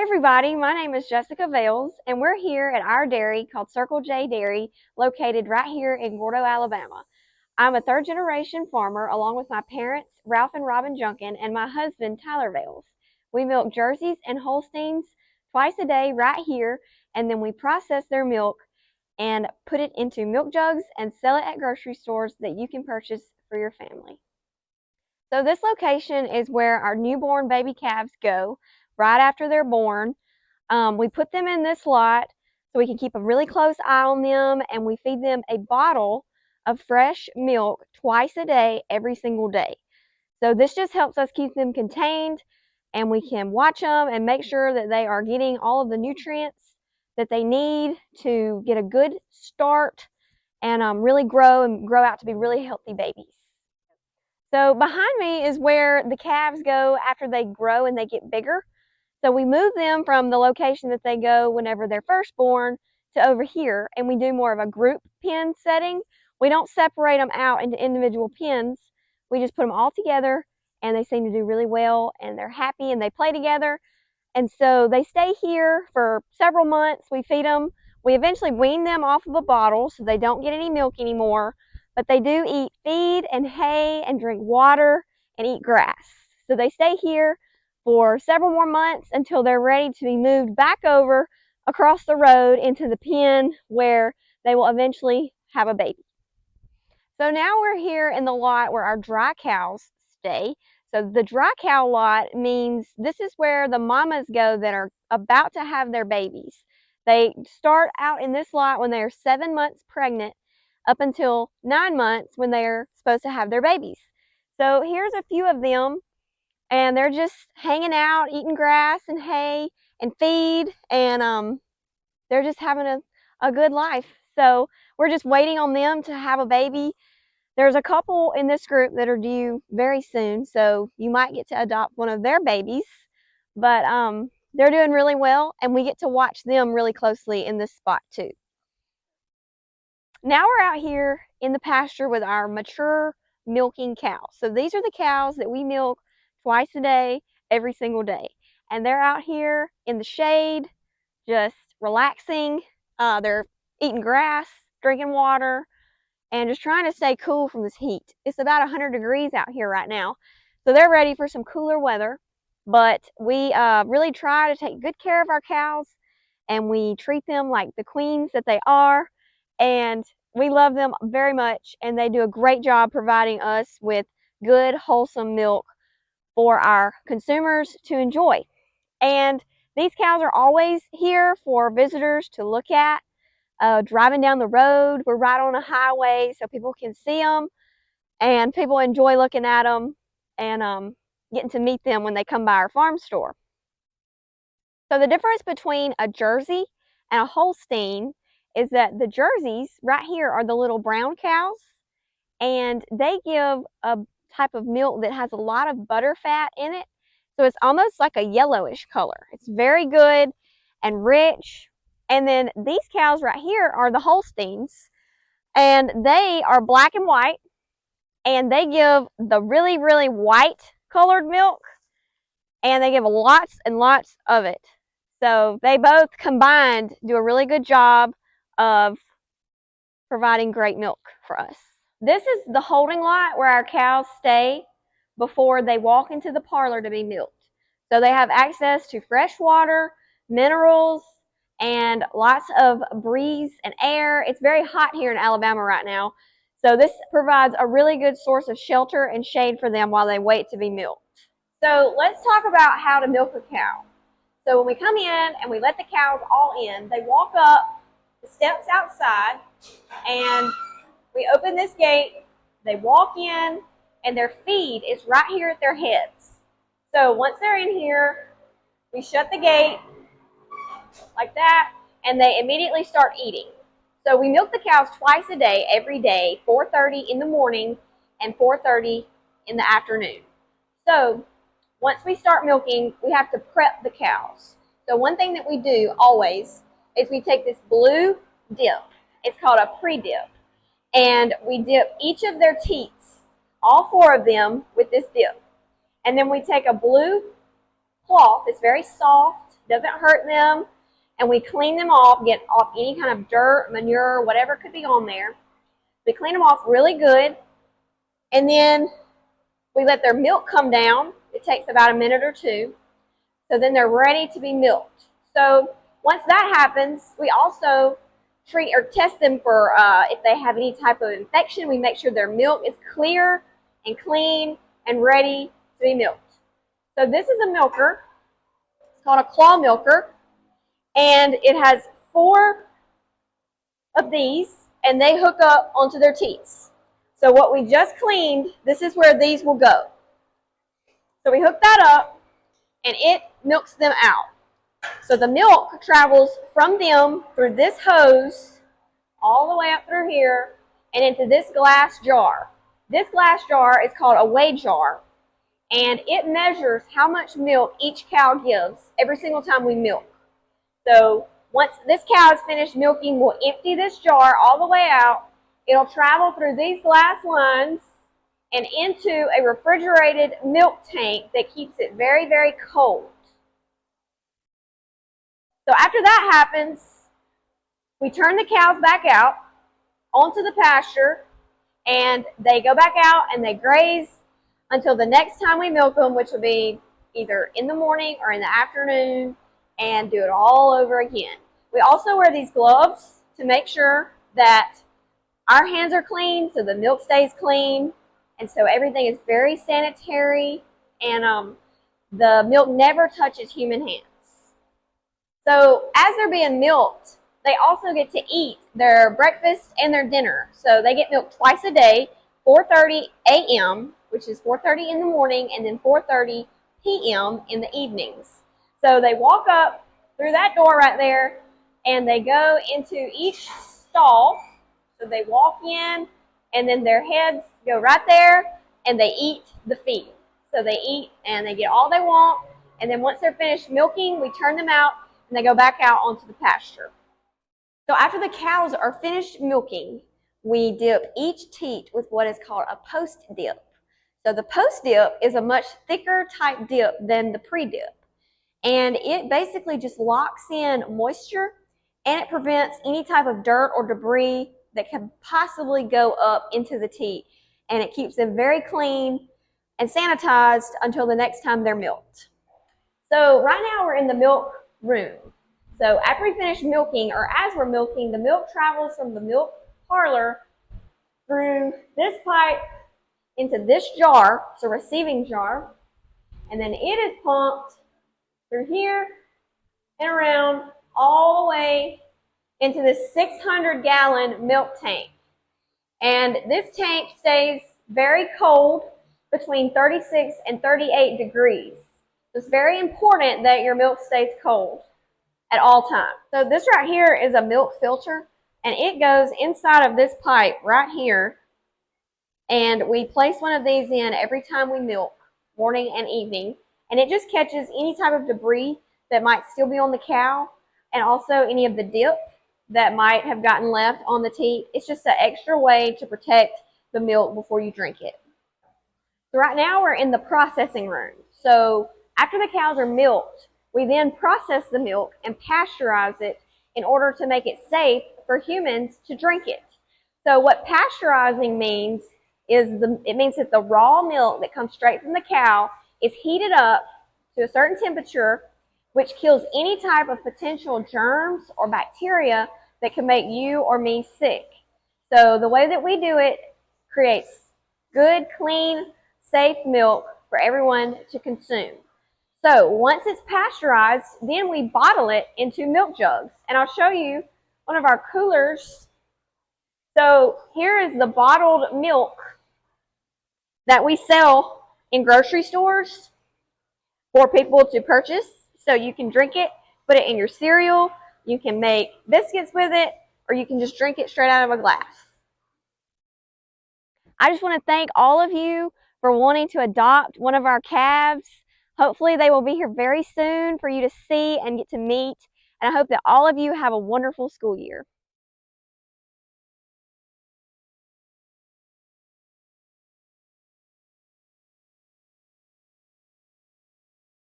Hey everybody, my name is Jessica Vales, and we're here at our dairy called Circle J Dairy, located right here in Gordo, Alabama. I'm a third generation farmer along with my parents, Ralph and Robin Junkin, and my husband, Tyler Vales. We milk Jerseys and Holsteins twice a day right here, and then we process their milk and put it into milk jugs and sell it at grocery stores that you can purchase for your family. So this location is where our newborn baby calves go right after they're born. We put them in this lot so we can keep a really close eye on them, and we feed them a bottle of fresh milk twice a day, every single day. So this just helps us keep them contained, and we can watch them and make sure that they are getting all of the nutrients that they need to get a good start and really grow out to be really healthy babies. So behind me is where the calves go after they grow and they get bigger. So we move them from the location that they go whenever they're first born to over here, and we do more of a group pen setting. We don't separate them out into individual pens. We just put them all together, and they seem to do really well, and they're happy, and they play together. And so they stay here for several months. We feed them. We eventually wean them off of a bottle so they don't get any milk anymore, but they do eat feed and hay and drink water and eat grass. So they stay here for several more months until they're ready to be moved back over across the road into the pen where they will eventually have a baby. So now we're here in the lot where our dry cows stay. So the dry cow lot means this is where the mamas go that are about to have their babies. They start out in this lot when they are 7 months pregnant up until 9 months when they are supposed to have their babies. So here's a few of them, and they're just hanging out, eating grass and hay and feed, and they're just having a good life. So we're just waiting on them to have a baby. There's a couple in this group that are due very soon, so you might get to adopt one of their babies, but they're doing really well, and we get to watch them really closely in this spot too. Now we're out here in the pasture with our mature milking cows. So these are the cows that we milk twice a day, every single day. And they're out here in the shade, just relaxing. They're eating grass, drinking water, and just trying to stay cool from this heat. It's about 100 degrees out here right now. So they're ready for some cooler weather. But we really try to take good care of our cows, and we treat them like the queens that they are. And we love them very much, and they do a great job providing us with good, wholesome milk for our consumers to enjoy. And these cows are always here for visitors to look at. Driving down the road, we're right on a highway, so people can see them, and people enjoy looking at them and getting to meet them when they come by our farm store. So the difference between a Jersey and a Holstein is that the Jerseys right here are the little brown cows, and they give a type of milk that has a lot of butter fat in it. So it's almost like a yellowish color. It's very good and rich. And then these cows right here are the Holsteins, and they are black and white, and they give the really, really white colored milk, and they give lots and lots of it. So they both combined do a really good job of providing great milk for us. This is the holding lot where our cows stay before they walk into the parlor to be milked. So they have access to fresh water, minerals, and lots of breeze and air. It's very hot here in Alabama right now. So this provides a really good source of shelter and shade for them while they wait to be milked. So let's talk about how to milk a cow. So when we come in and we let the cows all in, they walk up the steps outside, and we open this gate, they walk in, and their feed is right here at their heads. So once they're in here, we shut the gate like that, and they immediately start eating. So we milk the cows twice a day, every day, 4:30 in the morning and 4:30 in the afternoon. So once we start milking, we have to prep the cows. So one thing that we do always is we take this blue dip. It's called a pre-dip. And we dip each of their teats, all 4 of them, with this dip. And then we take a blue cloth, it's very soft, doesn't hurt them, and we clean them off, get off any kind of dirt, manure, whatever could be on there. We clean them off really good, and then we let their milk come down. It takes about a minute or two. So then they're ready to be milked. So once that happens, we also treat or test them for if they have any type of infection. We make sure their milk is clear and clean and ready to be milked. So this is a milker. It's called a claw milker, and it has 4 of these, and they hook up onto their teats. So what we just cleaned, this is where these will go. So we hook that up, and it milks them out. So the milk travels from them through this hose all the way up through here and into this glass jar. This glass jar is called a weigh jar, and it measures how much milk each cow gives every single time we milk. So once this cow is finished milking, we'll empty this jar all the way out. It'll travel through these glass lines and into a refrigerated milk tank that keeps it very, very cold. So after that happens, we turn the cows back out onto the pasture, and they go back out and they graze until the next time we milk them, which will be either in the morning or in the afternoon, and do it all over again. We also wear these gloves to make sure that our hands are clean, so the milk stays clean, and so everything is very sanitary, and the milk never touches human hands. So as they're being milked, they also get to eat their breakfast and their dinner. So they get milked twice a day, 4:30 a.m., which is 4:30 in the morning, and then 4:30 p.m. in the evenings. So they walk up through that door right there, and they go into each stall. So they walk in, and then their heads go right there, and they eat the feed. So they eat, and they get all they want, and then once they're finished milking, we turn them out, and they go back out onto the pasture. So after the cows are finished milking, we dip each teat with what is called a post dip. So the post dip is a much thicker type dip than the pre-dip. And it basically just locks in moisture, and it prevents any type of dirt or debris that could possibly go up into the teat. And it keeps them very clean and sanitized until the next time they're milked. So right now we're in the milk room. So after we finish milking, or as we're milking, the milk travels from the milk parlor through this pipe into this jar, it's a receiving jar, and then it is pumped through here and around all the way into this 600-gallon milk tank. And this tank stays very cold, between 36 and 38 degrees. It's very important that your milk stays cold at all times. So this right here is a milk filter, and it goes inside of this pipe right here, and we place one of these in every time we milk, morning and evening, and it just catches any type of debris that might still be on the cow, and also any of the dip that might have gotten left on the teat. It's just an extra way to protect the milk before you drink it. So right now we're in the processing room. So after the cows are milked, we then process the milk and pasteurize it in order to make it safe for humans to drink it. So what pasteurizing means is it means that the raw milk that comes straight from the cow is heated up to a certain temperature, which kills any type of potential germs or bacteria that can make you or me sick. So the way that we do it creates good, clean, safe milk for everyone to consume. So once it's pasteurized, then we bottle it into milk jugs. And I'll show you one of our coolers. So here is the bottled milk that we sell in grocery stores for people to purchase. So you can drink it, put it in your cereal, you can make biscuits with it, or you can just drink it straight out of a glass. I just want to thank all of you for wanting to adopt one of our calves. Hopefully they will be here very soon for you to see and get to meet. And I hope that all of you have a wonderful school year.